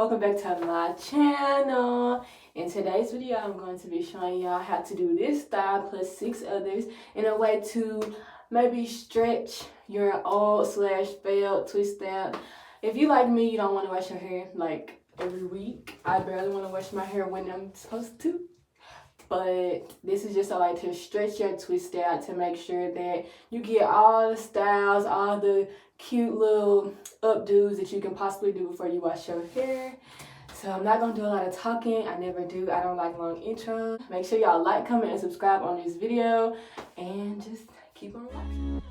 Welcome back to my channel. In today's video, I'm going to be showing y'all how to do this style plus 6 others in a way to maybe stretch your old slash failed twist out. If you like me, you don't want to wash your hair like every week. I barely want to wash my hair when I'm supposed to. But this is just a way to stretch your twist out to make sure that you get all the styles, all the cute little updos that you can possibly do before you wash your hair. So I'm not gonna do a lot of talking. I never do. I don't like long intros. Make sure y'all like, comment, and subscribe on this video, and just keep on watching.